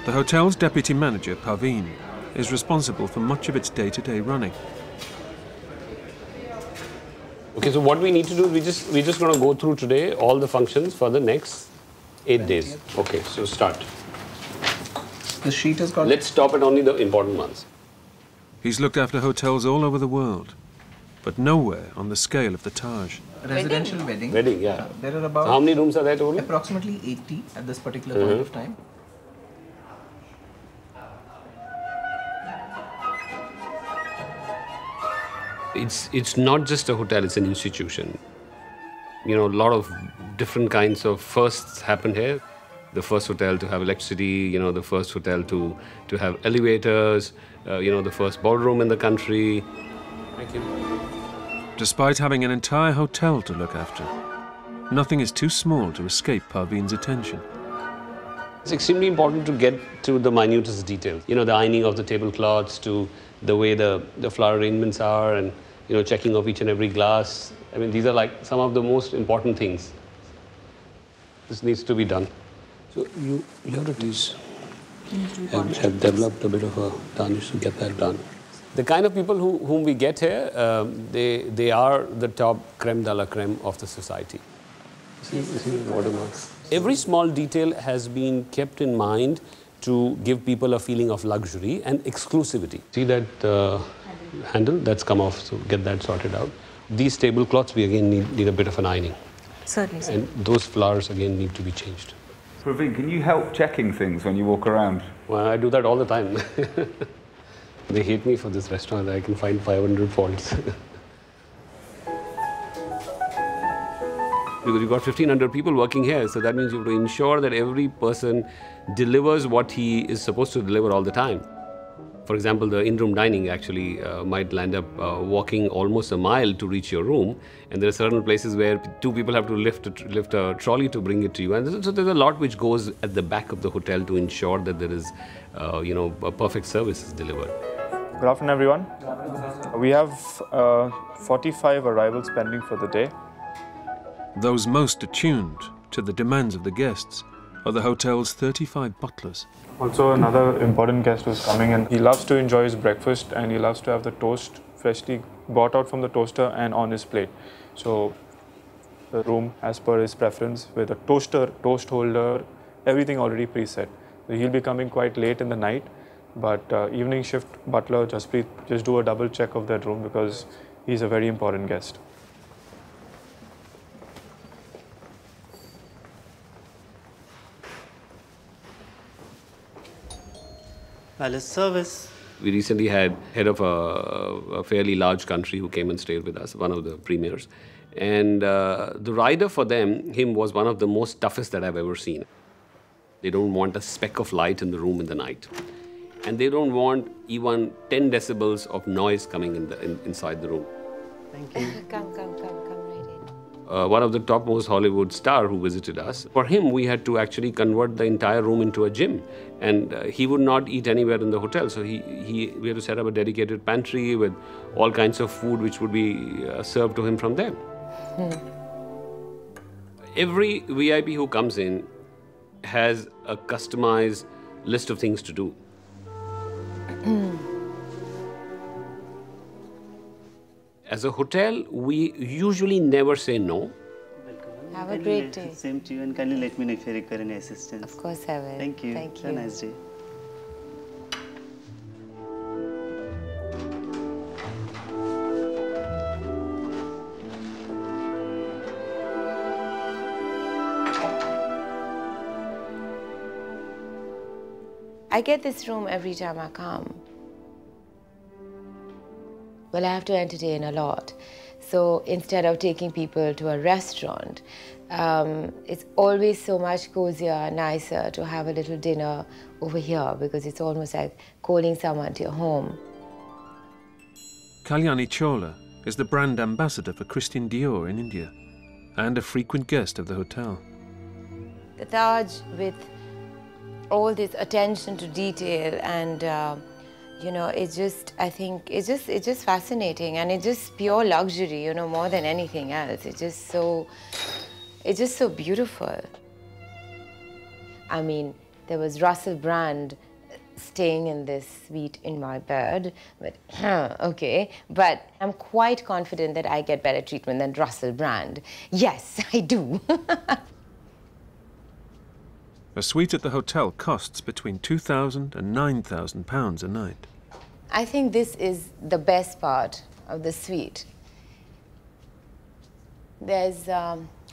The hotel's deputy manager, Parveen, is responsible for much of its day-to-day running. Okay, so what we need to do, we're just going to go through today all the functions for the next 8 days. Okay, so start. The sheet has got... Let's stop at only the important ones. He's looked after hotels all over the world, but nowhere on the scale of the Taj. Residential wedding. Wedding, yeah. There are about... So how many rooms are there total? Approximately 80 at this particular point of time. It's not just a hotel, it's an institution. You know, a lot of different kinds of firsts happened here. The first hotel to have electricity, you know, the first hotel to have elevators, you know, the first ballroom in the country. Thank you. Despite having an entire hotel to look after, nothing is too small to escape Parveen's attention. It's extremely important to get to the minutest details. You know, the ironing of the tablecloths to the way the flower arrangements are and, you know, checking of each and every glass. I mean, these are like some of the most important things. This needs to be done. So you laboratories have developed a bit of a tarnish to get that done. The kind of people whom we get here, they are the top creme de la creme of the society. See watermarks. Every small detail has been kept in mind to give people a feeling of luxury and exclusivity. See that handle? That's come off, so get that sorted out. These tablecloths, we again need a bit of an ironing. Certainly, sir. And those flowers again need to be changed. Parveen, can you help checking things when you walk around? Well, I do that all the time. They hate me for this restaurant. I can find 500 faults. Because you've got 1,500 people working here, so that means you have to ensure that every person delivers what he is supposed to deliver all the time. For example, the in-room dining actually might land up walking almost a mile to reach your room, and there are certain places where 2 people have to lift a trolley to bring it to you. And so there's a lot which goes at the back of the hotel to ensure that there is, you know, a perfect service is delivered. Good afternoon, everyone. We have 45 arrivals pending for the day. Those most attuned to the demands of the guests are the hotel's 35 butlers. Also, another important guest who's coming in. He loves to enjoy his breakfast and he loves to have the toast freshly brought out from the toaster and on his plate. So, the room as per his preference with a toaster, toast holder, everything already preset. So he'll be coming quite late in the night, but evening shift butler, just do a double check of that room because he's a very important guest. Palace service. We recently had head of a fairly large country who came and stayed with us, one of the premiers. And the rider for him was one of the most toughest that I've ever seen. They don't want a speck of light in the room in the night. And they don't want even 10 decibels of noise coming inside the room. Thank you. Come right in. One of the topmost Hollywood star who visited us. For him, we had to actually convert the entire room into a gym. And he would not eat anywhere in the hotel. So we had to set up a dedicated pantry with all kinds of food which would be served to him from there. Every VIP who comes in has a customized list of things to do. As a hotel, we usually never say no. Welcome. Have a great day. Same to you, and kindly let me know if you require any assistance. Of course I will. Thank you. Thank Have you. a nice day. I get this room every time I come. Well, I have to entertain a lot. So instead of taking people to a restaurant, it's always so much cozier, nicer to have a little dinner over here because it's almost like calling someone to your home. Kalyani Chawla is the brand ambassador for Christian Dior in India and a frequent guest of the hotel. The Taj, with all this attention to detail and you know, I think it's just fascinating, and it's just pure luxury, you know, more than anything else. It's just so beautiful. I mean, there was Russell Brand staying in this suite in my bed, but okay. But I'm quite confident that I get better treatment than Russell Brand. Yes, I do. A suite at the hotel costs between £2,000 and £9,000 a night. I think this is the best part of the suite. There's,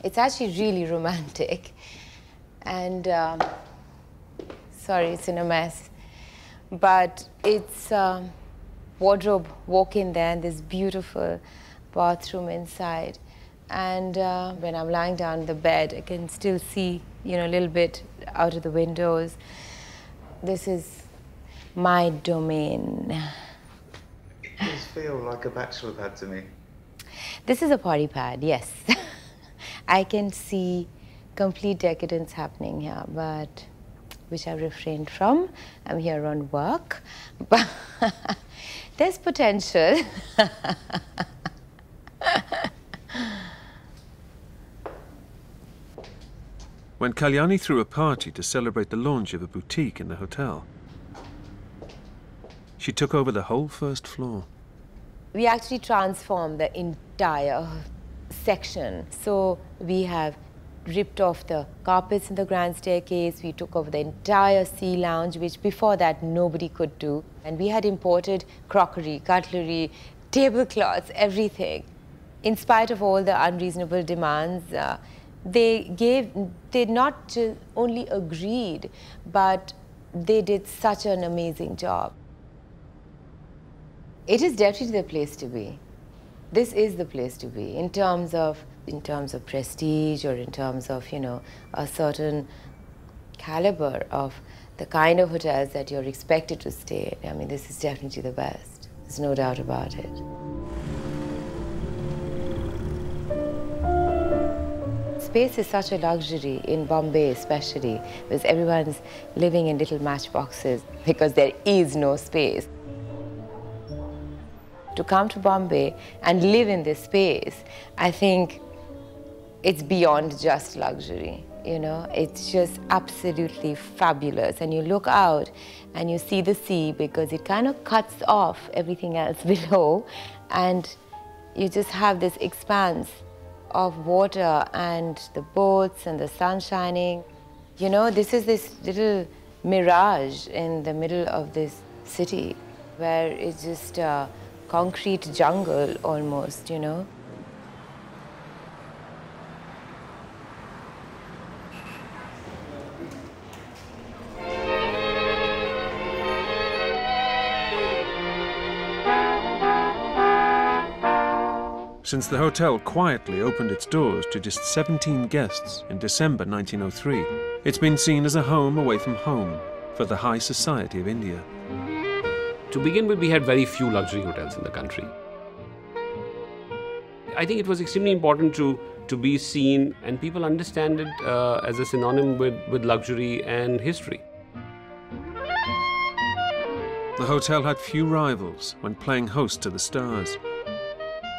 it's actually really romantic, and sorry, it's in a mess. But it's wardrobe, walk in there, and this beautiful bathroom inside. And when I'm lying down in the bed, I can still see, you know, a little bit out of the windows. This is my domain. It does feel like a bachelor pad to me. This is a party pad, yes. I can see complete decadence happening here, but which I've refrained from. I'm here on work, but there's potential. When Kalyani threw a party to celebrate the launch of a boutique in the hotel, she took over the whole first floor. We actually transformed the entire section. So we have ripped off the carpets in the grand staircase. We took over the entire sea lounge, which before that nobody could do. And we had imported crockery, cutlery, tablecloths, everything. In spite of all the unreasonable demands, they not just only agreed, but they did such an amazing job. It is definitely the place to be. This is the place to be in terms of prestige, or in terms of, you know, a certain caliber of the kind of hotels that you're expected to stay in. I mean, this is definitely the best. There's no doubt about it. Space is such a luxury in Bombay, especially, because everyone's living in little matchboxes because there is no space. To come to Bombay and live in this space, I think it's beyond just luxury, you know? It's just absolutely fabulous. And you look out and you see the sea because it kind of cuts off everything else below, and you just have this expanse of water and the boats and the sun shining. You know, this is this little mirage in the middle of this city where it's just a concrete jungle almost, you know. Since the hotel quietly opened its doors to just 17 guests in December 1903, it's been seen as a home away from home for the high society of India. To begin with, we had very few luxury hotels in the country. I think it was extremely important to be seen, and people understand it as a synonym with luxury and history. The hotel had few rivals when playing host to the stars,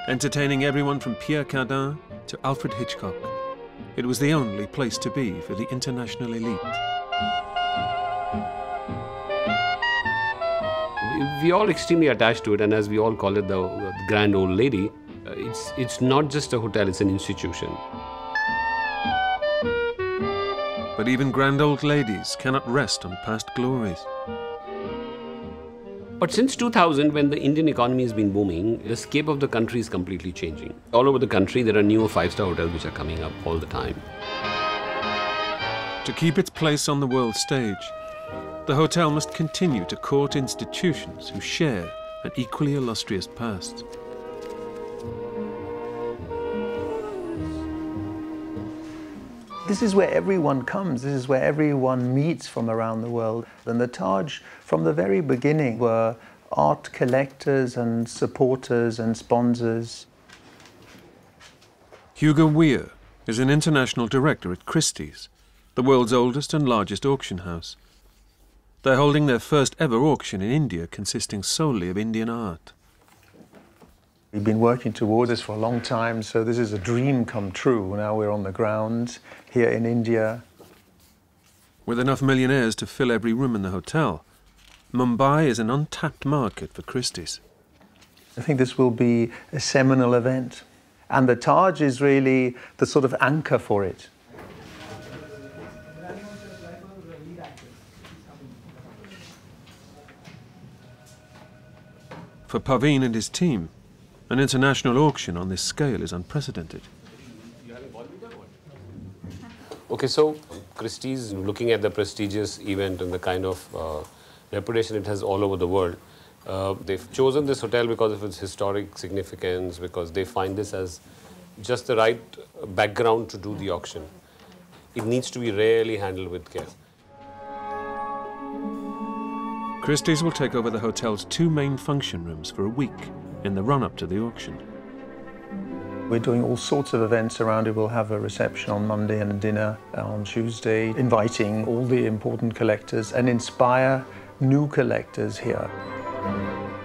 entertaining everyone from Pierre Cardin to Alfred Hitchcock. It was the only place to be for the international elite. We're all extremely attached to it, and as we all call it, the grand old lady, it's not just a hotel, it's an institution. But even grand old ladies cannot rest on past glories. But since 2000, when the Indian economy has been booming, the scape of the country is completely changing. All over the country, there are newer five-star hotels which are coming up all the time. To keep its place on the world stage, the hotel must continue to court institutions who share an equally illustrious past. This is where everyone comes. This is where everyone meets from around the world. And the Taj, from the very beginning, were art collectors and supporters and sponsors. Hugo Weir is an international director at Christie's, the world's oldest and largest auction house. They're holding their first ever auction in India consisting solely of Indian art. We've been working towards this for a long time, so this is a dream come true. Now we're on the ground here in India. With enough millionaires to fill every room in the hotel, Mumbai is an untapped market for Christie's. I think this will be a seminal event. And the Taj is really the sort of anchor for it. For Paveen and his team, an international auction on this scale is unprecedented. Okay, so Christie's, looking at the prestigious event and the kind of reputation it has all over the world, they've chosen this hotel because of its historic significance, because they find this as just the right background to do the auction. It needs to be really handled with care. Christie's will take over the hotel's 2 main function rooms for a week in the run-up to the auction. We're doing all sorts of events around it. We'll have a reception on Monday and a dinner on Tuesday, inviting all the important collectors and inspire new collectors here.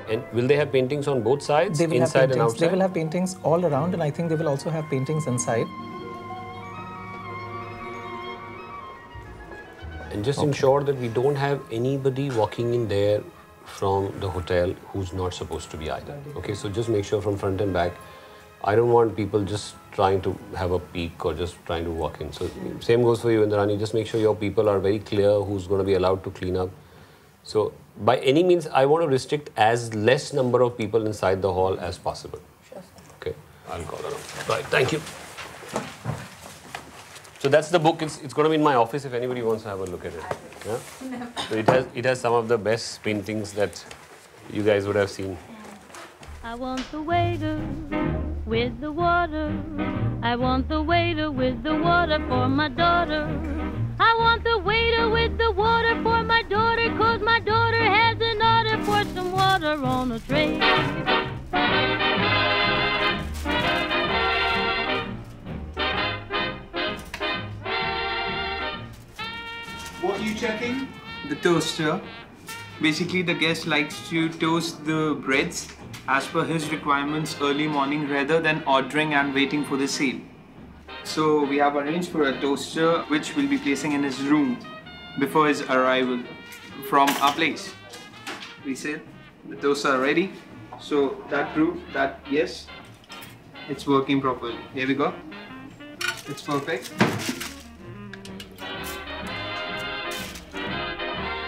And will they have paintings on both sides, They will have inside and paintings. outside? They will have paintings all around, and I think they will also have paintings inside. And just ensure that we don't have anybody walking in there from the hotel who's not supposed to be either. Okay, so just make sure from front and back. I don't want people just trying to have a peek or just trying to walk in. So same goes for you, Indrani. Just make sure your people are very clear who's going to be allowed to clean up. So by any means, I want to restrict as less number of people inside the hall as possible. Sure. Okay, I'll call around. Right, thank you. So that's the book. It's going to be in my office if anybody wants to have a look at it. Yeah? So it has some of the best paintings that you guys would have seen. I want the waiter with the water. I want the waiter with the water for my daughter. I want the waiter with the water for my daughter, 'cause my daughter has an order for some water on a tray. What are you checking? The toaster. Basically, the guest likes to toast the breads as per his requirements early morning rather than ordering and waiting for the sale. So we have arranged for a toaster which we'll be placing in his room before his arrival from our place. We said the toaster are ready, so that proves that yes, it's working properly. Here we go. It's perfect.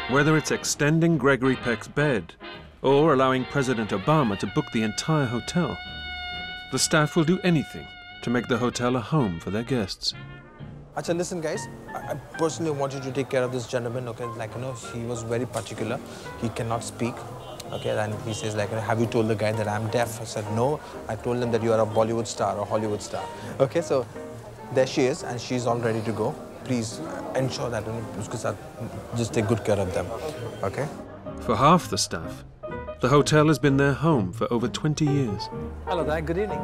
Whether it's extending Gregory Peck's bed or allowing President Obama to book the entire hotel, the staff will do anything to make the hotel a home for their guests. Achha, listen guys, I personally want you to take care of this gentleman, okay? Like, you know, he was very particular. He cannot speak, okay? And he says, like, have you told the guy that I'm deaf? I said, no. I told him that you are a Bollywood star or Hollywood star. Okay, so there she is, and she's all ready to go. Please ensure that just take good care of them, okay? For half the staff, the hotel has been their home for over 20 years. Hello there, good evening.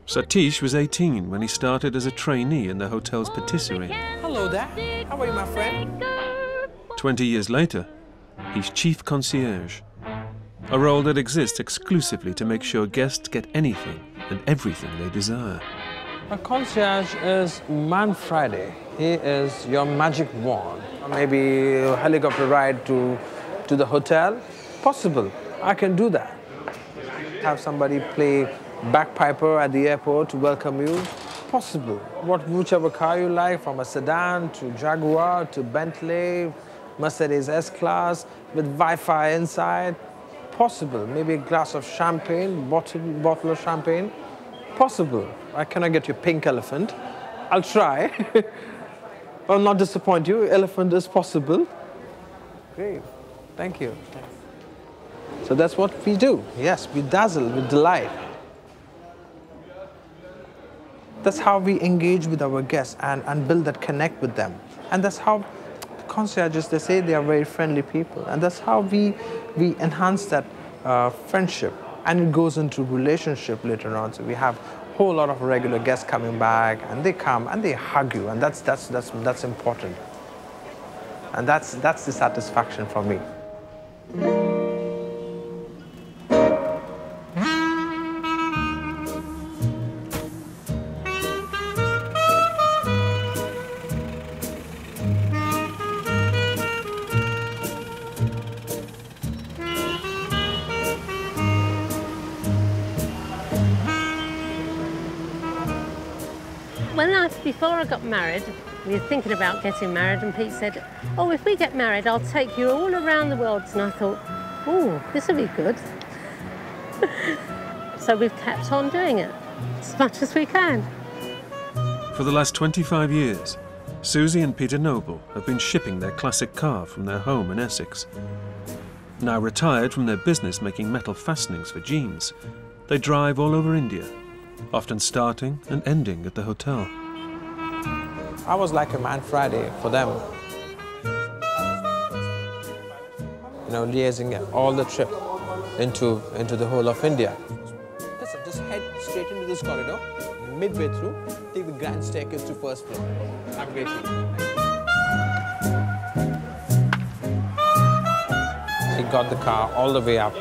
Satish was 18 when he started as a trainee in the hotel's patisserie. Hello there, how are you, my friend? 20 years later, he's chief concierge, a role that exists exclusively to make sure guests get anything and everything they desire. A concierge is Man Friday. He is your magic wand. Maybe a helicopter ride to the hotel. Possible. I can do that. Have somebody play bagpiper at the airport to welcome you. Possible. Whichever car you like, from a sedan to Jaguar to Bentley, Mercedes S-Class with Wi-Fi inside. Possible. Maybe a glass of champagne, bottle of champagne. Possible. I cannot get you a pink elephant. I'll try. I'll not disappoint you. Elephant is possible. Great. Thank you. So that's what we do. Yes, we dazzle, we delight. That's how we engage with our guests and build that connect with them. And that's how concierges, they say they are very friendly people. And that's how we enhance that friendship. And it goes into relationship later on. So we have a whole lot of regular guests coming back, and they come and they hug you, and that's important. And that's the satisfaction for me. before I got married, we were thinking about getting married, and Pete said, oh, if we get married, I'll take you all around the world. And I thought, oh, this will be good. So we've kept on doing it as much as we can. For the last 25 years, Susie and Peter Noble have been shipping their classic car from their home in Essex. Now retired from their business making metal fastenings for jeans, they drive all over India, often starting and ending at the hotel. I was like a Man Friday for them. You know, liaising all the trip into the whole of India. Just head straight into this corridor, midway through, take the grand staircase to first floor. I'm waiting. He got the car all the way up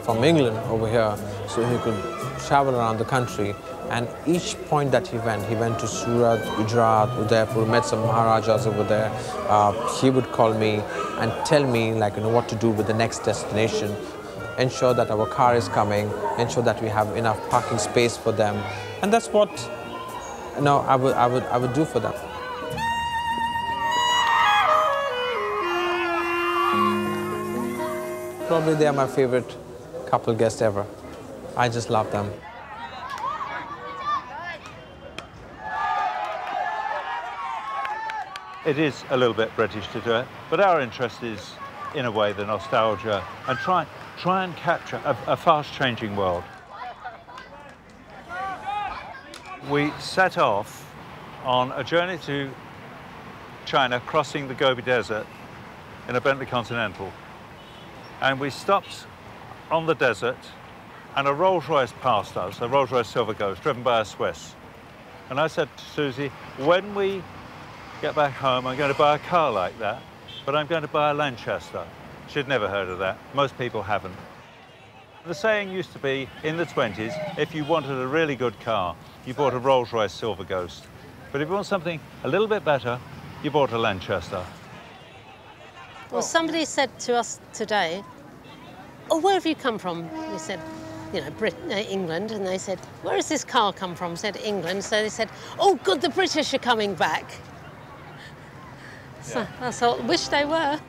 from England over here so he could travel around the country. And each point that he went to Surat, Gujarat, Udaipur, met some Maharajahs over there. He would call me and tell me, like, you know, what to do with the next destination. Ensure that our car is coming, ensure that we have enough parking space for them. And that's what, you know, I would do for them. Probably they are my favorite couple guests ever. I just love them. It is a little bit British to do it, but our interest is, in a way, the nostalgia and try and capture a fast-changing world. We set off on a journey to China, crossing the Gobi Desert in a Bentley Continental. And we stopped on the desert, and a Rolls-Royce passed us, a Rolls-Royce Silver Ghost, driven by a Swiss. And I said to Susie, when we get back home, I'm going to buy a car like that, but I'm going to buy a Lanchester. She'd never heard of that. Most people haven't. The saying used to be, in the 20s, if you wanted a really good car, you bought a Rolls-Royce Silver Ghost. But if you want something a little bit better, you bought a Lanchester. Well, somebody said to us today, oh, where have you come from? We said, you know, England. And they said, where has this car come from? Said England. So they said, oh, good, the British are coming back. So I thought, wish they were.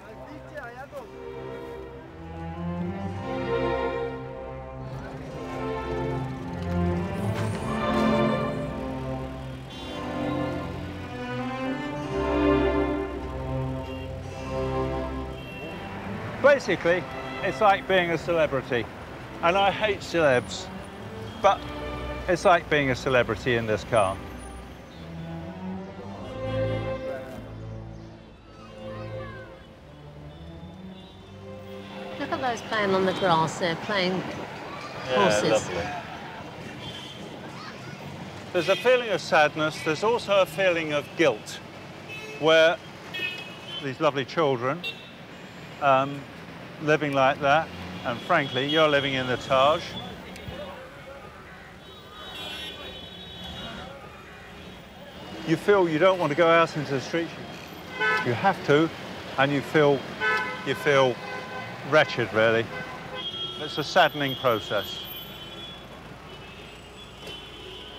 Basically, it's like being a celebrity. And I hate celebs, but it's like being a celebrity in this car. Look at those playing on the grass there, playing horses. Lovely. There's a feeling of sadness. There's also a feeling of guilt, where these lovely children living like that, and frankly, you're living in the Taj. You feel you don't want to go out into the streets. You have to, and you feel wretched, really. It's a saddening process.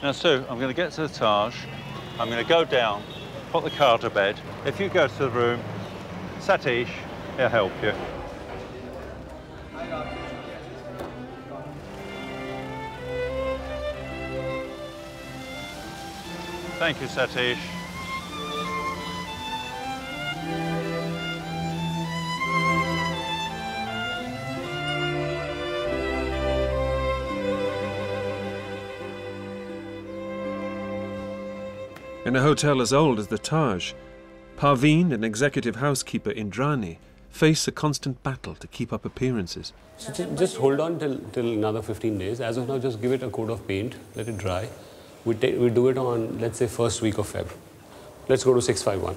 Now, Sue, I'm going to get to the Taj. I'm going to go down, put the car to bed. If you go to the room, Satish, he'll help you. Thank you, Satish. In a hotel as old as the Taj, Parveen and executive housekeeper Indrani face a constant battle to keep up appearances. So just hold on till another 15 days. As of now, just give it a coat of paint, let it dry. We do it on, let's say, first week of Feb. Let's go to 651.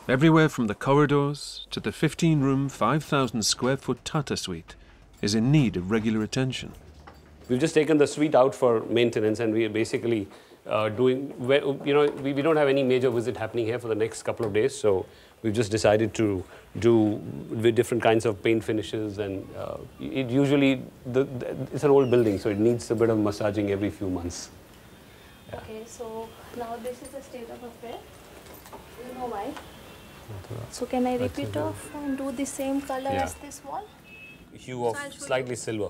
Everywhere from the corridors to the 15-room, 5,000-square-foot Tata Suite is in need of regular attention. We've just taken the suite out for maintenance, and we are basically doing, you know, we don't have any major visit happening here for the next couple of days, so we've just decided to do with different kinds of paint finishes, and it usually, it's an old building, so it needs a bit of massaging every few months. Okay, so now this is the state of affair. You know why? So can I rip it off and do the same color as this wall? Hue of slightly silver.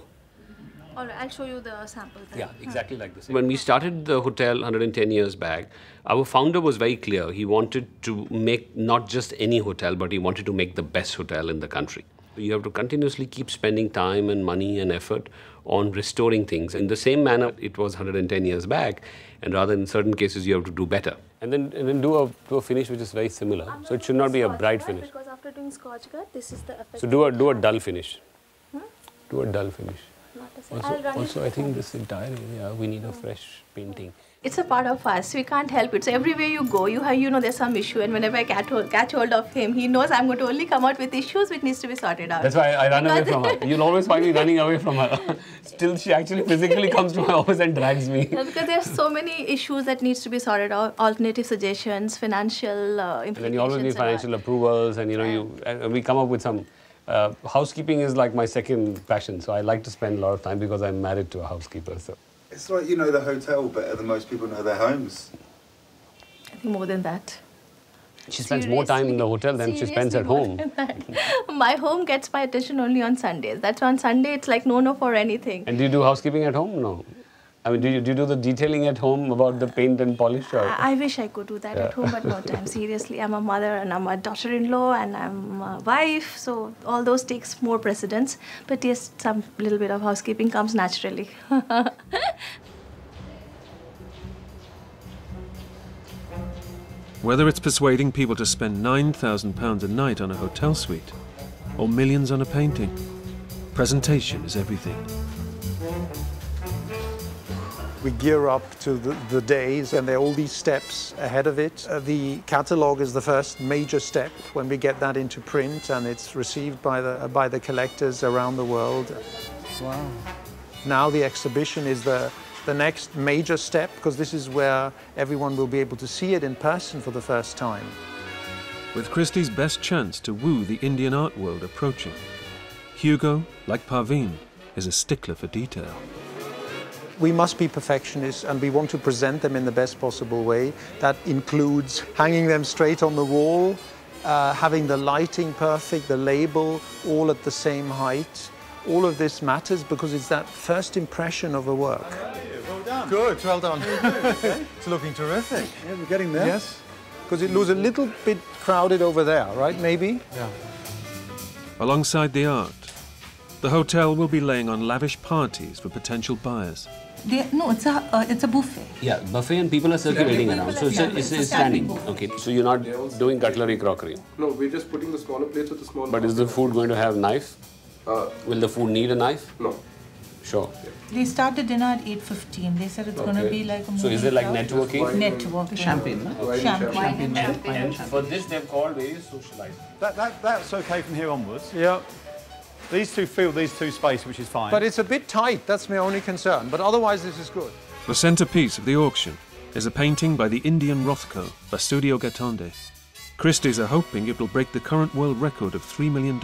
Alright, I'll show you the sample then. Yeah, exactly like this. When we started the hotel 110 years back, our founder was very clear. He wanted to make not just any hotel, but he wanted to make the best hotel in the country. You have to continuously keep spending time and money and effort on restoring things. In the same manner it was 110 years back, and rather in certain cases you have to do better. And then do a finish which is very similar. So it should not be a bright finish. Because after doing Scotch guard, this is the effect. So do a dull finish. Do a dull finish. Also, I think this entire area, we need a fresh painting. It's a part of us. We can't help it. So everywhere you go, you know there's some issue, and whenever I catch hold of him, he knows I'm going to only come out with issues which needs to be sorted out. That's why I run away from her. You'll always find me running away from her. Still, she actually physically comes to my office and drags me. No, because there's so many issues that needs to be sorted out. Alternative suggestions, financial implications. And then you always need financial approvals, and we come up with some. Housekeeping is like my second passion, so I like to spend a lot of time because I'm married to a housekeeper. So it's like you know the hotel better than most people know their homes. I think more than that. She spends more time in the hotel than she spends at home. My home gets my attention only on Sundays. That's on Sunday. It's like no for anything. And do you do housekeeping at home? No. I mean, do you do the detailing at home about the paint and polish? Or? I wish I could do that at home, but no time. Seriously, I'm a mother and I'm a daughter-in-law and I'm a wife, so all those takes more precedence. But yes, some little bit of housekeeping comes naturally. Whether it's persuading people to spend £9,000 a night on a hotel suite or millions on a painting, presentation is everything. We gear up to the days, and there are all these steps ahead of it. The catalogue is the first major step when we get that into print, and it's received by the collectors around the world. Wow. Now the exhibition is the next major step, because this is where everyone will be able to see it in person for the first time. With Christie's best chance to woo the Indian art world approaching, Hugo, like Parveen, is a stickler for detail. We must be perfectionists, and we want to present them in the best possible way. That includes hanging them straight on the wall, having the lighting perfect, the label all at the same height. All of this matters because it's that first impression of a work. Well done. Good, well done. It's looking terrific. Yeah, we're getting there. Yes, because it looks a little bit crowded over there, right, maybe? Yeah. Alongside the art, the hotel will be laying on lavish parties for potential buyers. No, it's a buffet. Yeah, buffet, and people are circulating around. So it's standing. Okay, so you're not doing cutlery, crockery. No, we're just putting the smaller plates with the small. But is the food going to have knife? Will the food need a knife? No. Sure. They started dinner at 8:15. They said it's going to be like a movie. So is it like networking? Networking. Champagne, no? Champagne. For this they've called very socialized. That's okay from here onwards. Yeah. These two fill these two spaces, which is fine. But it's a bit tight, that's my only concern. But otherwise, this is good. The centrepiece of the auction is a painting by the Indian Rothko by Studio Gatonde. Christie's are hoping it will break the current world record of $3 million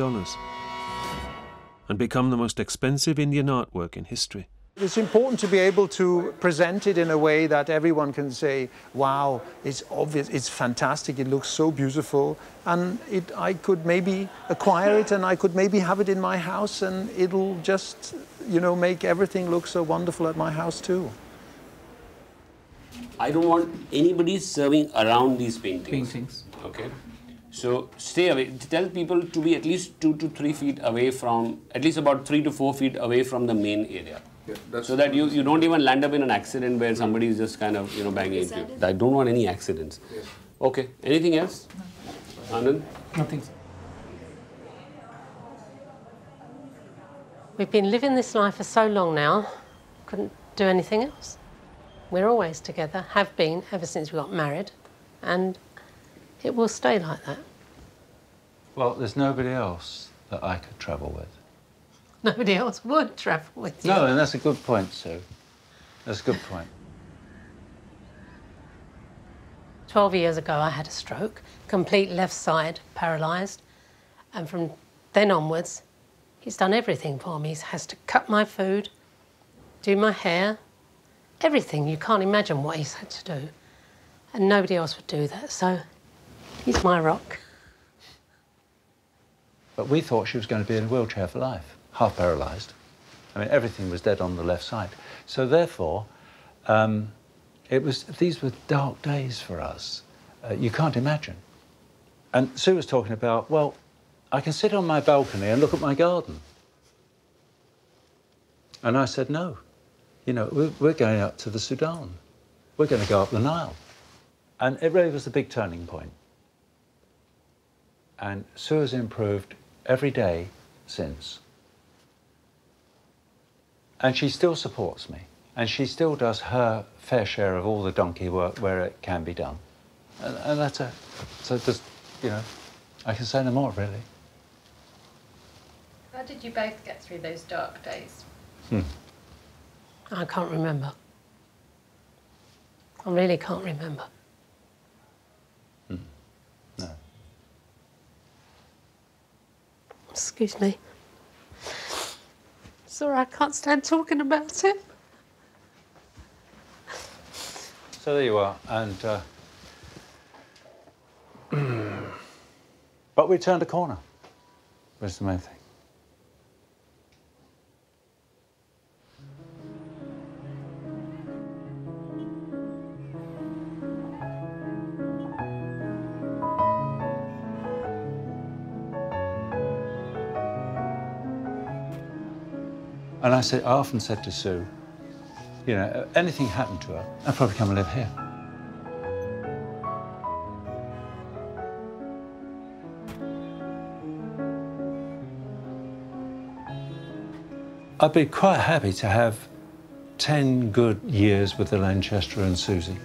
and become the most expensive Indian artwork in history. It's important to be able to present it in a way that everyone can say, wow, it's obvious, it's fantastic, it looks so beautiful, and I could maybe acquire it and I could maybe have it in my house, and it'll just, make everything look so wonderful at my house too. I don't want anybody serving around these paintings. Okay? So stay away. Tell people to be at least 2 to 3 feet away from, at least about 3 to 4 feet away from the main area. Yeah, so that you don't even land up in an accident where somebody is just kind of, banging into you. I don't want any accidents. Yes. Okay. Anything else? No. Anand? Nothing. We've been living this life for so long now, couldn't do anything else. We're always together, have been ever since we got married, and it will stay like that. Well, there's nobody else that I could travel with. Nobody else would travel with you. No, and that's a good point, Sue. That's a good point. 12 years ago, I had a stroke, complete left side paralysed, and from then onwards, he's done everything for me. He has to cut my food, do my hair, everything. You can't imagine what he's had to do. And nobody else would do that, so he's my rock. But we thought she was going to be in a wheelchair for life, half paralysed. I mean, everything was dead on the left side. So therefore, these were dark days for us. You can't imagine. And Sue was talking about, well, I can sit on my balcony and look at my garden. And I said, no. You know, we're going up to the Sudan. We're going to go up the Nile. And it really was a big turning point. And Sue has improved every day since. And she still supports me. And she still does her fair share of all the donkey work where it can be done. And that's it. So just, you know, I can say no more, really. How did you both get through those dark days? I can't remember. I really can't remember. No. Excuse me. Sorry, I can't stand talking about it. So there you are, and but we turned a corner. That's the main thing. And I often said to Sue, you know, anything happened to her, I'd probably come and live here. I'd be quite happy to have 10 good years with the Lanchester and Susie.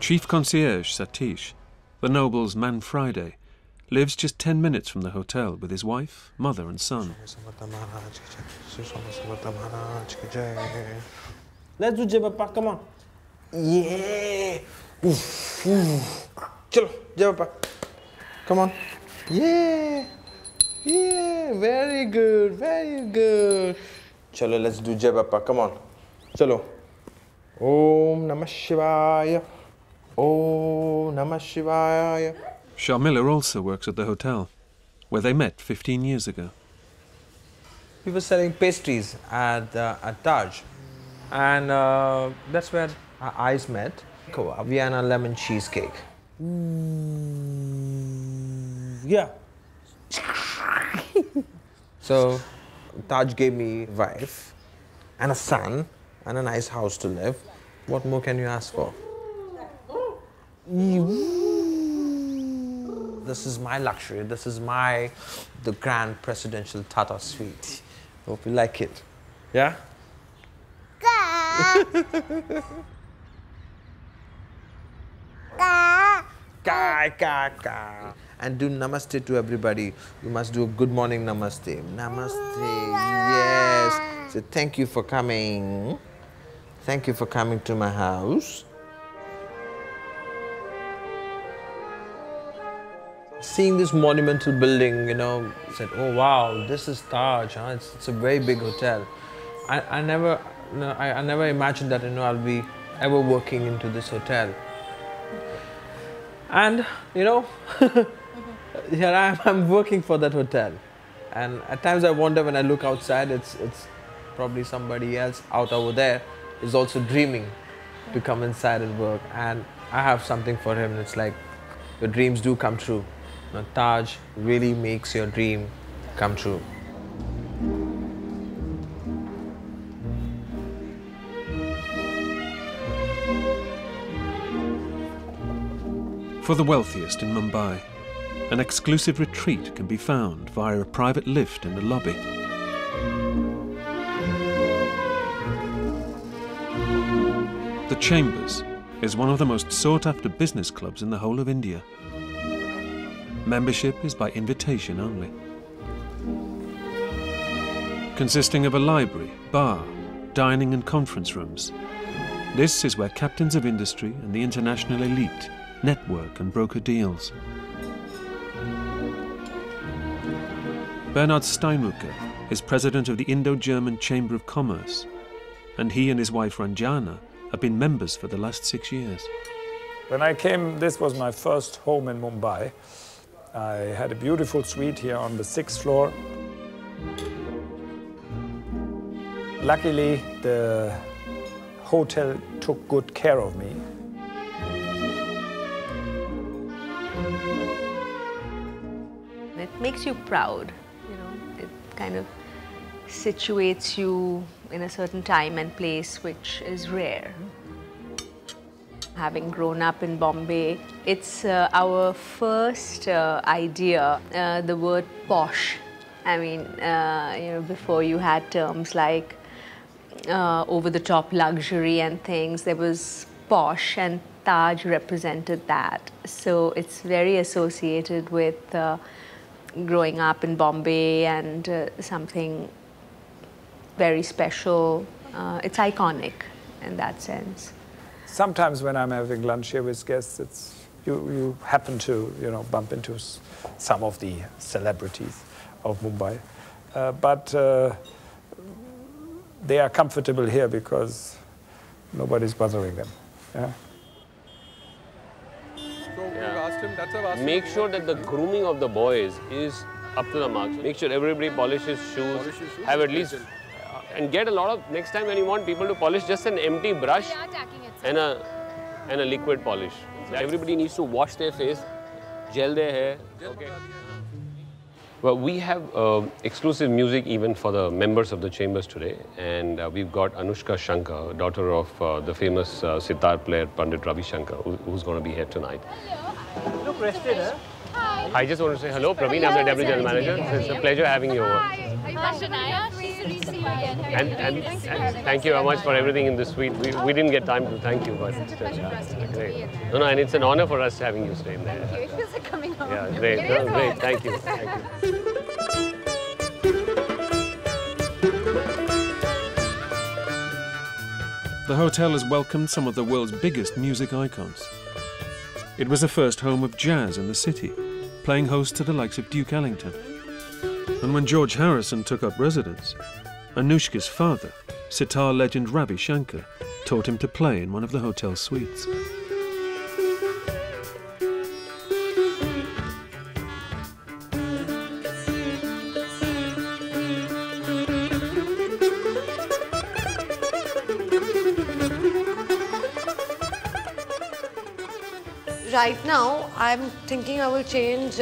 Chief concierge Satish, the noble's man Friday, lives just 10 minutes from the hotel with his wife, mother and son. Let's do Jai Bappa, come on. Yeah. Chalo, Jai Bappa. Come on. Yeah. Yeah, very good, very good. Chalo, let's do Jai Bappa, come on. Chalo. Om Namah Shivaya. Om Namah Shivaya. Sharmila also works at the hotel, where they met 15 years ago. We were selling pastries at Taj, and that's where our eyes met. Vienna lemon cheesecake. Yeah. So Taj gave me a wife and a son and a nice house to live. What more can you ask for? This is my luxury. This is the grand presidential Tata Suite. Hope you like it. Yeah? And do namaste to everybody. You must do a good morning namaste. Namaste. Yes. So thank you for coming. Thank you for coming to my house. Seeing this monumental building, you know, said, oh wow, this is Taj, huh? It's a very big hotel. I never imagined that, you know, I'll be ever working into this hotel. And, you know, here I am, I'm working for that hotel. And at times I wonder when I look outside, it's probably somebody else out over there is also dreaming to come inside and work. And I have something for him. It's like, your dreams do come true. Now, Taj really makes your dream come true. For the wealthiest in Mumbai, an exclusive retreat can be found via a private lift in the lobby. The Chambers is one of the most sought-after business clubs in the whole of India. Membership is by invitation only. Consisting of a library, bar, dining and conference rooms, this is where captains of industry and the international elite network and broker deals. Bernhard Steinrucker is president of the Indo-German Chamber of Commerce, and he and his wife Ranjana have been members for the last 6 years. When I came, this was my first home in Mumbai. I had a beautiful suite here on the 6th floor. Luckily, the hotel took good care of me. It makes you proud, you know, it kind of situates you in a certain time and place which is rare. Having grown up in Bombay, it's our first idea, the word posh. I mean, you know, before you had terms like over-the-top luxury and things, there was posh, and Taj represented that. So it's very associated with growing up in Bombay and something very special. It's iconic in that sense. Sometimes when I'm having lunch here with guests, you happen to, you know, bump into some of the celebrities of Mumbai. But they are comfortable here because nobody's bothering them. Yeah? Make sure that the grooming of the boys is up to the mark. Make sure everybody polishes shoes, have at least, and get a lot of, next time when you want people to polish, just an empty brush and a liquid polish. Everybody needs to wash their face, gel their hair. Okay. Well, we have exclusive music even for the members of the chambers today, and we've got Anushka Shankar, daughter of the famous sitar player Pandit Ravi Shankar, who's going to be here tonight. Look rested, huh? Hi. I just want to say hello, Praveen. I'm the Deputy General Manager. It's a pleasure having you over. And thank you very much for everything in the suite. We didn't get time to thank you, but great. No, and it's an honor for us having you stay in there. Thank you. It feels like coming home. Yeah, great. No, great. Thank you. Thank you. The hotel has welcomed some of the world's biggest music icons. It was the first home of jazz in the city, playing host to the likes of Duke Ellington. And when George Harrison took up residence, Anushka's father, sitar legend Ravi Shankar, taught him to play in one of the hotel's suites. Right now, I'm thinking I will change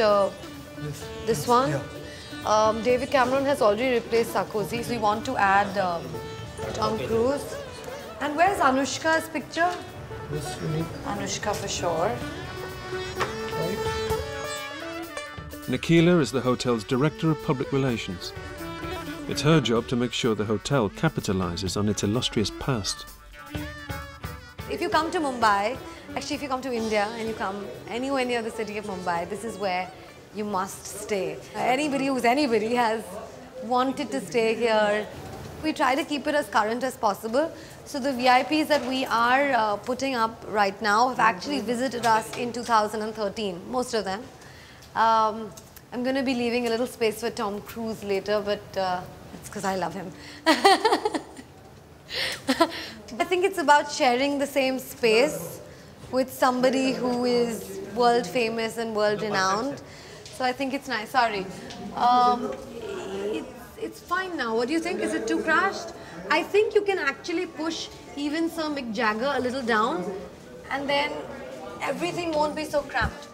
this one. Yeah. David Cameron has already replaced Sarkozy, so we want to add Tom Cruise. And where's Anushka's picture? Anushka for sure. Right. Nikila is the hotel's Director of Public Relations. It's her job to make sure the hotel capitalizes on its illustrious past. If you come to Mumbai, actually if you come to India and you come anywhere near the city of Mumbai, this is where you must stay. Anybody who's anybody has wanted to stay here. We try to keep it as current as possible. So the VIPs that we are putting up right now have actually visited us in 2013, most of them. I'm going to be leaving a little space for Tom Cruise later, but it's because I love him. I think it's about sharing the same space with somebody who is world famous and world renowned. So I think it's nice. Sorry. It's fine now. What do you think? Is it too crashed? I think you can actually push even Sir Mick Jagger a little down and then everything won't be so cramped.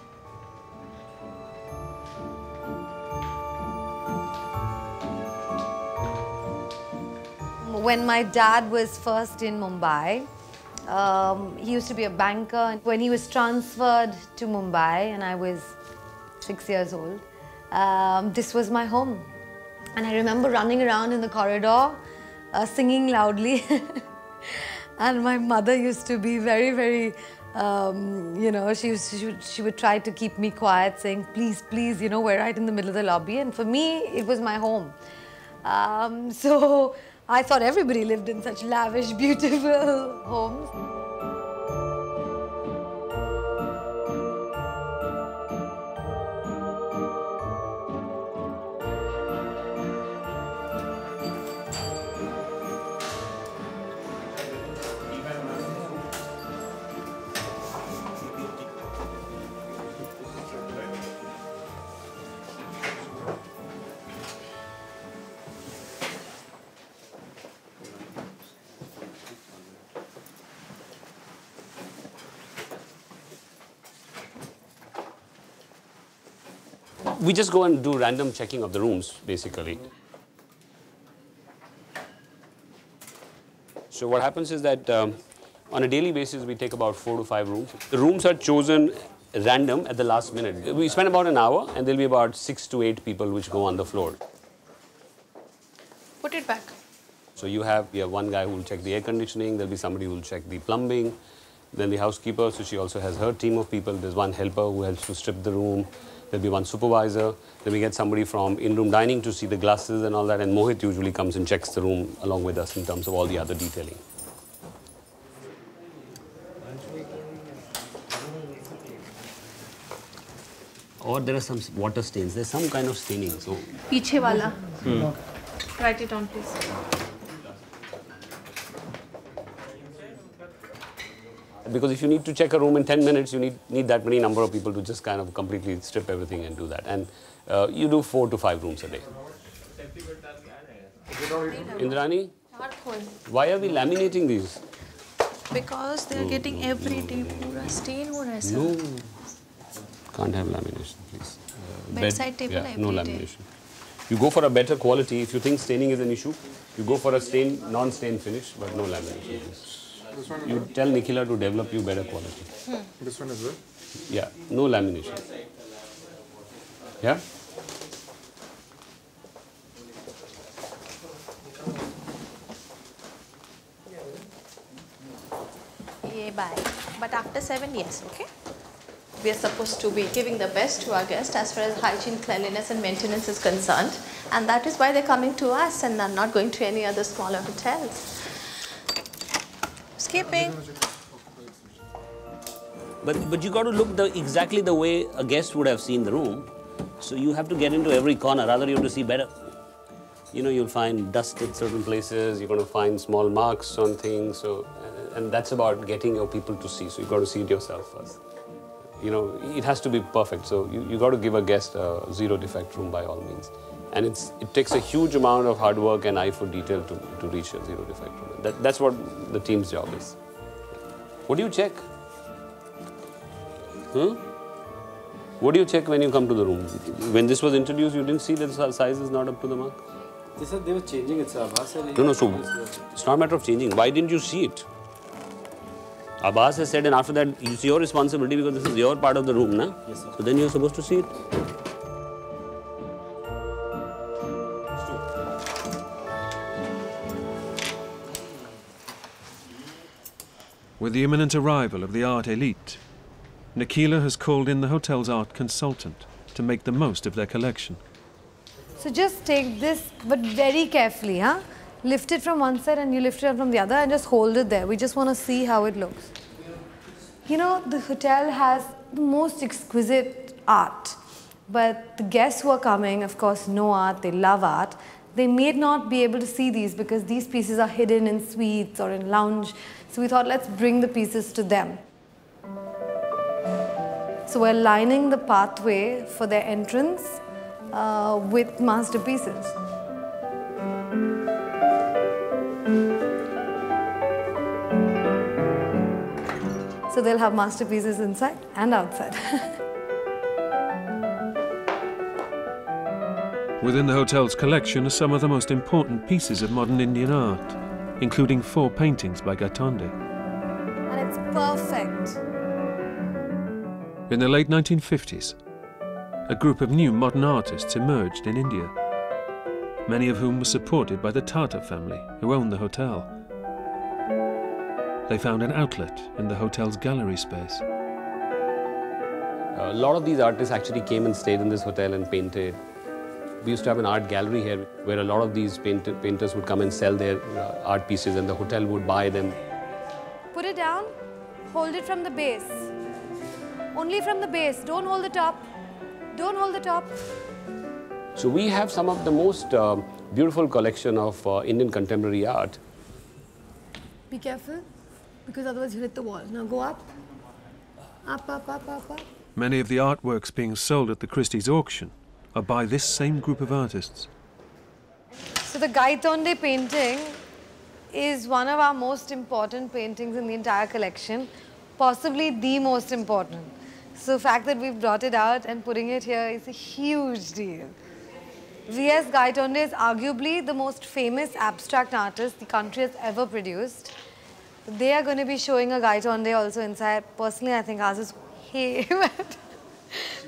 when my dad was first in Mumbai. He used to be a banker. When he was transferred to Mumbai and I was 6 years old, this was my home. And I remember running around in the corridor, singing loudly. And my mother used to be very, very, you know, she would try to keep me quiet, saying, please, please, you know, we're right in the middle of the lobby. And for me, it was my home. So I thought everybody lived in such lavish, beautiful homes. We just go and do random checking of the rooms, basically. So what happens is that on a daily basis, we take about 4 to 5 rooms. The rooms are chosen random at the last minute. We spend about an hour, and there'll be about 6 to 8 people which go on the floor. Put it back. So you have one guy who will check the air conditioning, there'll be somebody who will check the plumbing, then the housekeeper, so she also has her team of people. There's one helper who helps to strip the room. There'll be one supervisor. Then we get somebody from in-room dining to see the glasses and all that. And Mohit usually comes and checks the room along with us in terms of all the other detailing. Or there are some water stains. There's some kind of staining. So. Piche wala. Write it on, please. Because if you need to check a room in 10 minutes, you need that many number of people to just kind of completely strip everything and do that. And you do 4 to 5 rooms a day. Indrani, why are we laminating these? Because they are getting every day pura stain ho raha hai, sir. No, can't have lamination, please. Bedside table every no day. lamination. You go for a better quality. If you think staining is an issue, you go for a non-stain finish, but no lamination, please. You tell Nikhila to develop you better quality. This one as well? Yeah, no lamination. Yeah? Yeah, bye. But after 7, yes, okay? We are supposed to be giving the best to our guests as far as hygiene, cleanliness and maintenance is concerned. And that is why they're coming to us and are not going to any other smaller hotels. Skipping. But you got to look exactly the way a guest would have seen the room. So you have to get into every corner, rather you have to see better. You know, you'll find dust at certain places, you're going to find small marks on things. So, and that's about getting your people to see. So you've got to see it yourself first. You know, it has to be perfect. So you got to give a guest a 0 defect room by all means. And it takes a huge amount of hard work and eye for detail to reach a 0 defect room. That's what the team's job is. What do you check? What do you check when you come to the room? When this was introduced, you didn't see that the size is not up to the mark? They said they were changing it, sir. No, so it's not a matter of changing. Why didn't you see it? Abbas has said, and after that, it's your responsibility because this is your part of the room, na? Yes, sir. So then you're supposed to see it. With the imminent arrival of the art elite, Nikhila has called in the hotel's art consultant to make the most of their collection. So just take this, but very carefully, huh? Lift it from one side and you lift it up from the other and just hold it there. We just want to see how it looks. You know, the hotel has the most exquisite art, but the guests who are coming, of course, know art, they love art. They may not be able to see these because these pieces are hidden in suites or in lounge. So we thought, let's bring the pieces to them. So we're lining the pathway for their entrance with masterpieces. So they'll have masterpieces inside and outside. Within the hotel's collection are some of the most important pieces of modern Indian art. including 4 paintings by Gaitonde. And it's perfect. In the late 1950s, a group of new modern artists emerged in India, many of whom were supported by the Tata family, who owned the hotel. They found an outlet in the hotel's gallery space. A lot of these artists actually came and stayed in this hotel and painted. We used to have an art gallery here where a lot of these painters would come and sell their art pieces, and the hotel would buy them. Put it down, hold it from the base. Only from the base, don't hold the top. Don't hold the top. So we have some of the most beautiful collection of Indian contemporary art. Be careful, because otherwise you'll hit the wall. Now go up. Up, up, up, up, up. Many of the artworks being sold at the Christie's auction are by this same group of artists. So the Gaitonde painting is one of our most important paintings in the entire collection, possibly the most important. So the fact that we've brought it out and putting it here is a huge deal. V.S. Gaitonde is arguably the most famous abstract artist the country has ever produced. They are going to be showing a Gaitonde also inside. Personally, I think ours is way better.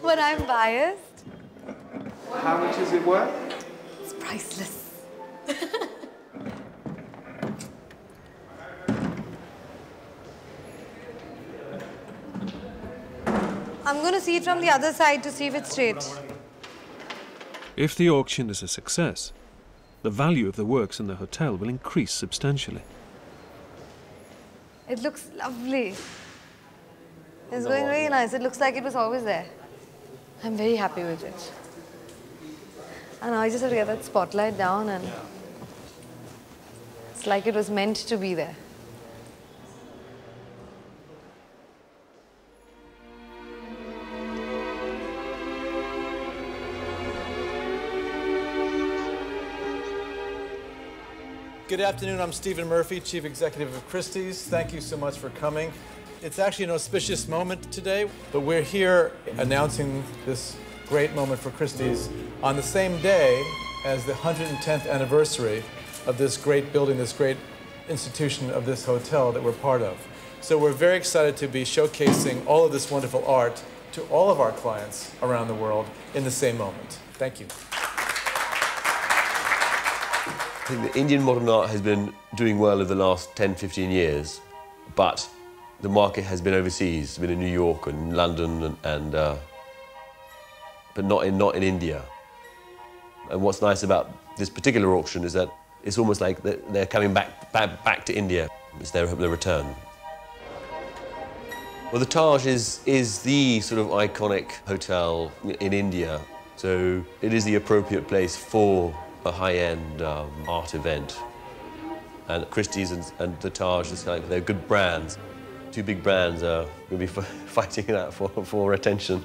But I'm biased. How much is it worth? It's priceless. I'm going to see it from the other side to see if it's straight. If the auction is a success, the value of the works in the hotel will increase substantially. It looks lovely. It's going really nice. It looks like it was always there. I'm very happy with it. And now I just have to get that spotlight down, and it's like it was meant to be there. Good afternoon, I'm Stephen Murphy, Chief Executive of Christie's. Thank you so much for coming. It's actually an auspicious moment today, but we're here announcing this great moment for Christie's on the same day as the 110th anniversary of this great building, this great institution of this hotel that we're part of. So we're very excited to be showcasing all of this wonderful art to all of our clients around the world in the same moment. Thank you. I think the Indian modern art has been doing well over the last 10, 15 years, but the market has been overseas. It's been in New York and London, but not in India. And what's nice about this particular auction is that it's almost like they're coming back to India. It's their return. Well, the Taj is the sort of iconic hotel in India, so it is the appropriate place for a high-end art event. And Christie's and the Taj, they're good brands. Two big brands are going to be fighting it out for attention.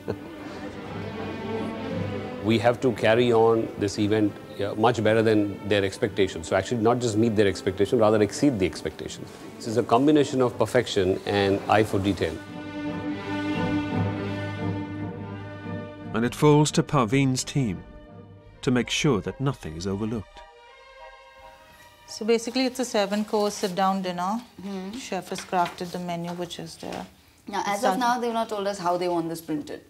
We have to carry on this event much better than their expectations. So actually not just meet their expectations, rather exceed the expectations. This is a combination of perfection and eye for detail. And it falls to Parveen's team to make sure that nothing is overlooked. So basically it's a 7-course sit-down dinner. Chef has crafted the menu which is there. Now, as of now, they've not told us how they want this printed.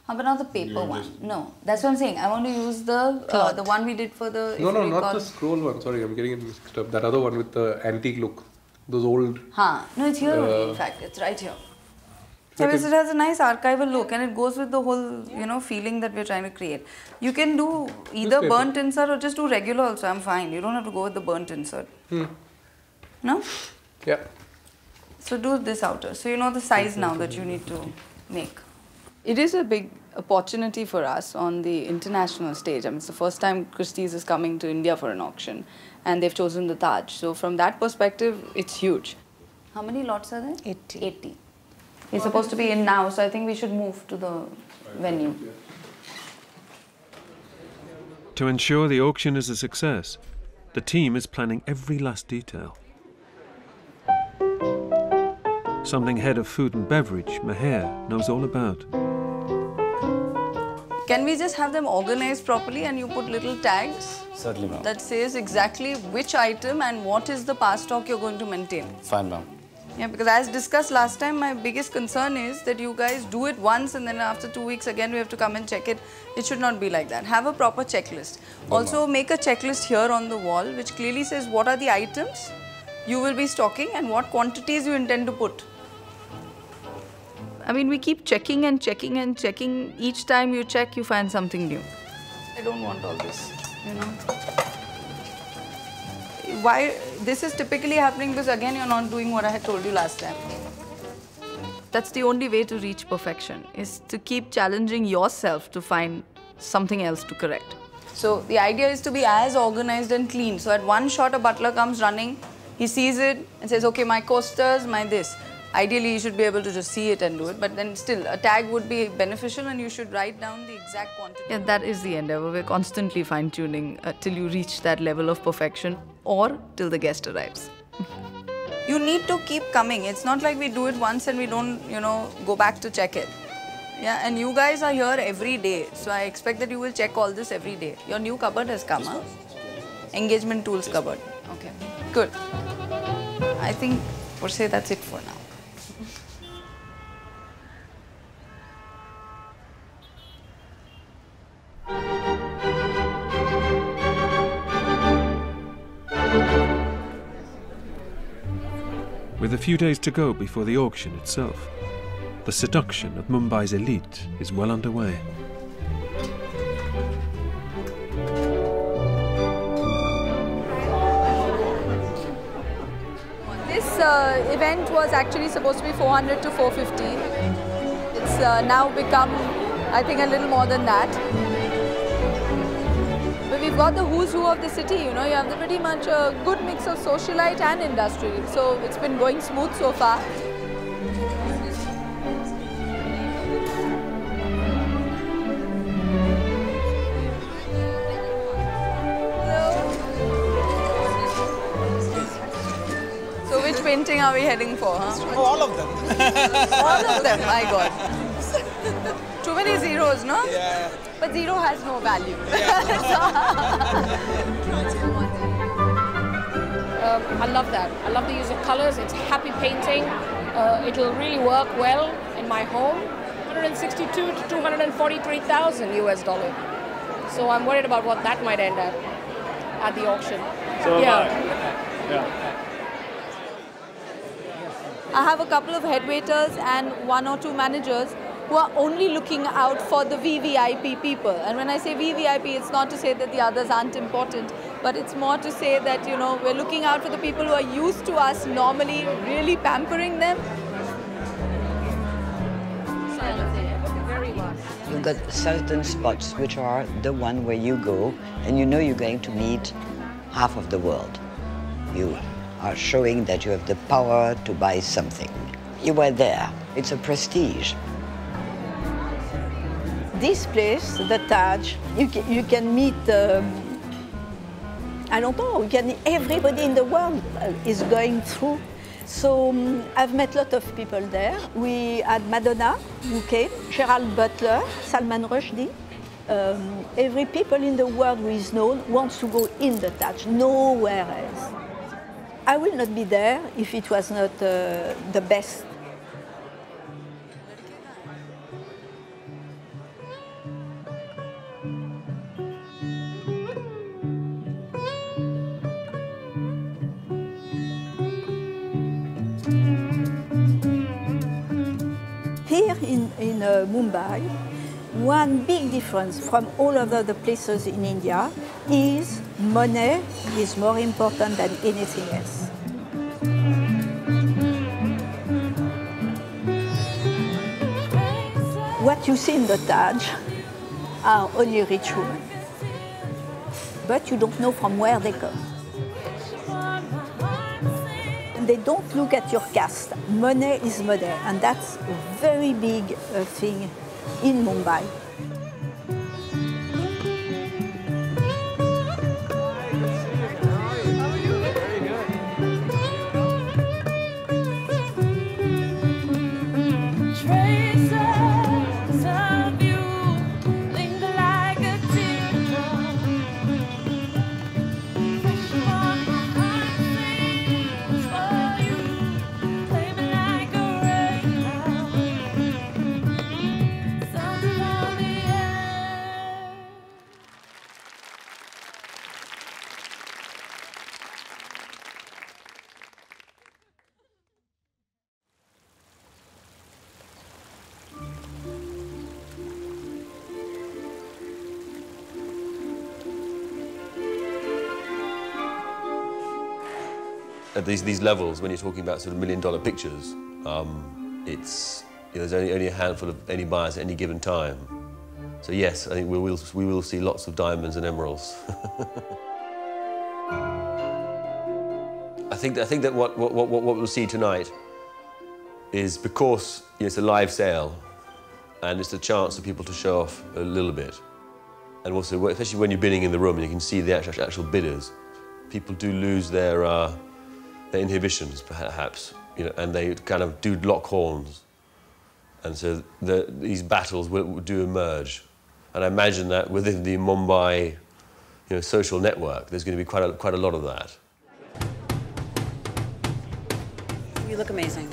But not the paper one. No, that's what I'm saying. I want to use the one we did for the... No, not the scroll one. Sorry, I'm getting it mixed up. That other one with the antique look. Those old... No, it's here only, in fact. It's right here. So it has a nice archival look, and it goes with the whole, feeling that we're trying to create. You can do either burnt insert or just do regular also. I'm fine. You don't have to go with the burnt insert. No? Yeah. So do this outer. So you know the size now that you need to make. It is a big opportunity for us on the international stage. I mean, it's the first time Christie's is coming to India for an auction, and they've chosen the Taj. So from that perspective, it's huge. How many lots are there? 80. 80. We're supposed to be in now, so I think we should move to the venue. To ensure the auction is a success, the team is planning every last detail. Something head of food and beverage, Meher, knows all about. Can we just have them organized properly and you put little tags? Certainly, ma'am. That says exactly which item and what is the past stock you're going to maintain. Fine, ma'am. Yeah, because as discussed last time, my biggest concern is that you guys do it once and then after 2 weeks again we have to come and check it. It should not be like that. Have a proper checklist. Also make a checklist here on the wall which clearly says what are the items you will be stocking and what quantities you intend to put. I mean, we keep checking and checking and checking. Each time you check, you find something new. I don't want all this, you know. Why this is typically happening because again you're not doing what I had told you last time. That's the only way to reach perfection, is to keep challenging yourself to find something else to correct. So the idea is to be as organized and clean. So at one shot a butler comes running, he sees it and says, okay, my coasters, my this. Ideally, you should be able to just see it and do it, but then still, a tag would be beneficial and you should write down the exact quantity. Yeah, that is the endeavor. We're constantly fine-tuning till you reach that level of perfection or till the guest arrives. You need to keep coming. It's not like we do it once and we don't, you know, go back to check it. Yeah, and you guys are here every day, so I expect that you will check all this every day. Your new cupboard has come, huh? Engagement tools cupboard. Okay, good. I think, per se, that's it for now. With a few days to go before the auction itself, the seduction of Mumbai's elite is well underway. This event was actually supposed to be 400 to 450. It's now become, I think, a little more than that. But we've got the who's who of the city, you know, you have the pretty much a good mix of socialite and industrial. So it's been going smooth so far. So which painting are we heading for, huh? Oh, all of them. All of them, my God. Too many zeros, no? Yeah. But zero has no value. I love that. I love the use of colors. It's happy painting. It'll really work well in my home. 162 to 243,000 US dollar. So I'm worried about what that might end at the auction. So yeah. I have a couple of head waiters and 1 or 2 managers who are only looking out for the VVIP people. And when I say VVIP, it's not to say that the others aren't important, but it's more to say that, you know, we're looking out for the people who are used to us normally really pampering them. You've got certain spots which are the one where you go and you know you're going to meet half of the world. You are showing that you have the power to buy something. You were there. It's a prestige. This place, the Taj, you can meet, I don't know, everybody in the world is going through. So I've met a lot of people there. We had Madonna, who came, Gerald Butler, Salman Rushdie. Every people in the world who is known wants to go in the Taj, nowhere else. I will not be there if it was not the best. Here in Mumbai, one big difference from all other the places in India is money is more important than anything else. What you see in the Taj are only rich women, but you don't know from where they come. They don't look at your caste. Money is money, and that's a very big thing in Mumbai. Traces of you linger at these levels, when you're talking about sort of million-dollar pictures, there's only a handful of any buyers at any given time. So yes, I think we will see lots of diamonds and emeralds. I think that what we'll see tonight is, because it's a live sale, and it's a chance for people to show off a little bit. And also, especially when you're bidding in the room and you can see the actual bidders, people do lose their inhibitions, perhaps, and they kind of do lock horns. And so these battles do emerge. And I imagine that within the Mumbai social network, there's going to be quite a lot of that. You look amazing.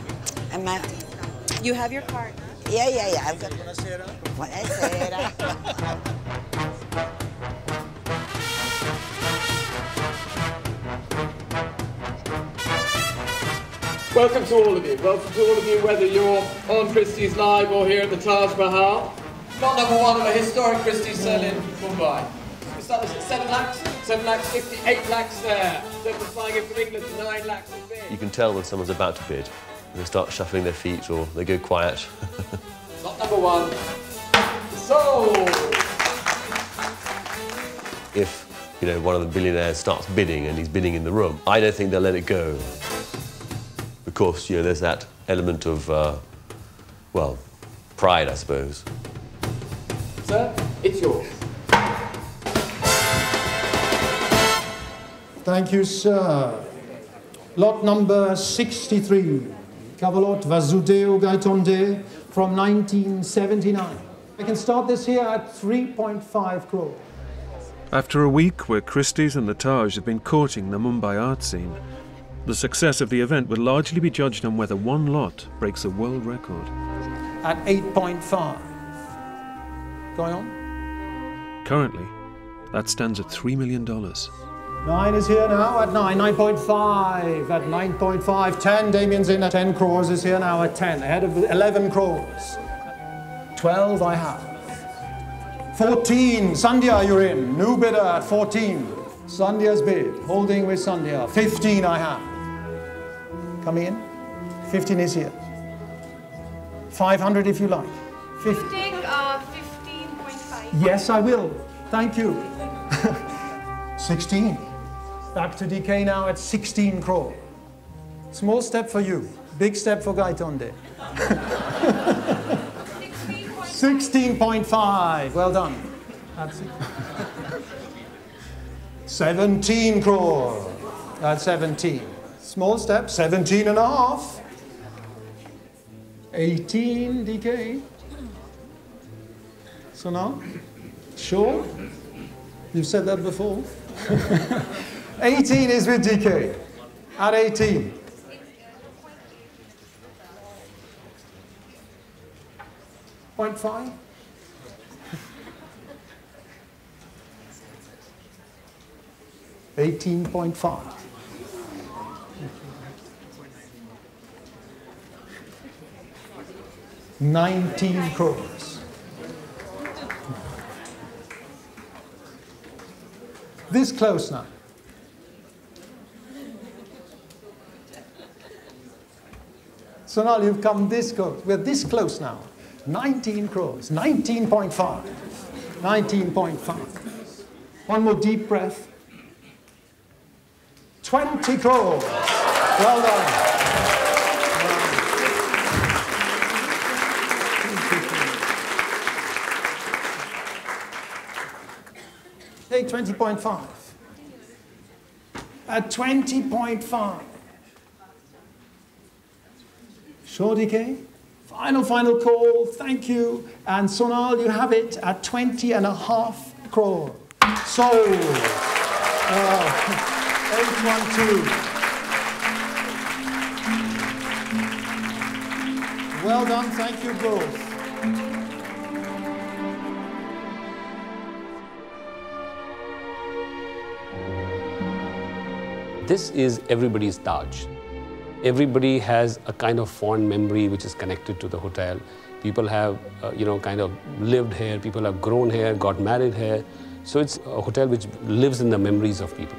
You have your card. Yeah. I've got Buonasera. Welcome to all of you. Welcome to all of you, whether you're on Christie's Live or here at the Taj Mahal. Lot number one of a historic Christie's sale in Mumbai. We start this at 7 lakhs, 7 lakhs 50, 8 lakhs there. Gentlemen flying in from England to 9 lakhs in bid. You can tell when someone's about to bid. They start shuffling their feet or they go quiet. Lot number one, sold! If, one of the billionaires starts bidding and he's bidding in the room, I don't think they'll let it go. Of course, there's that element of, well, pride, I suppose. Sir, it's yours. Thank you, sir. Lot number 63, Cavalot Vasudeo Gaitonde from 1979. I can start this here at 3.5 crore. After a week where Christie's and the Taj have been courting the Mumbai art scene, the success of the event will largely be judged on whether one lot breaks a world record. At 8.5. Going on? Currently, that stands at $3 million. 9 is here now at 9, 9.5, at 9.5, 10, Damien's in at 10 crores, is here now at 10, ahead of 11 crores. 12 I have. 14, Sandhya you're in, new bidder at 14. Sandhya's bid, holding with Sandhya. 15 I have. Coming in. 15 is here. 500 if you like. 50. Take 15.5. Yes, I will. Thank you. 16. Back to DK now at 16 crore. Small step for you, big step for Gaitonde. 16.5. Well done. That's it. 17 crore. That's 17. Small step, 17 and a half. 18 DK. So now, sure? You've said that before. 18 is with DK. At 18. .5. $18.5. $19 crores. This close now. So now you've come this close. We're this close now. 19 crores. 19.5. 19.5. One more deep breath. 20 crores. Well done. Take 20.5. At 20.5. Sure, DK? Final call. Thank you. And Sonal, you have it at 20.5 crore. Sold. 812. Well done. Thank you both. This is everybody's Taj. Everybody has a kind of fond memory which is connected to the hotel. People have, kind of lived here. People have grown here, got married here. So it's a hotel which lives in the memories of people.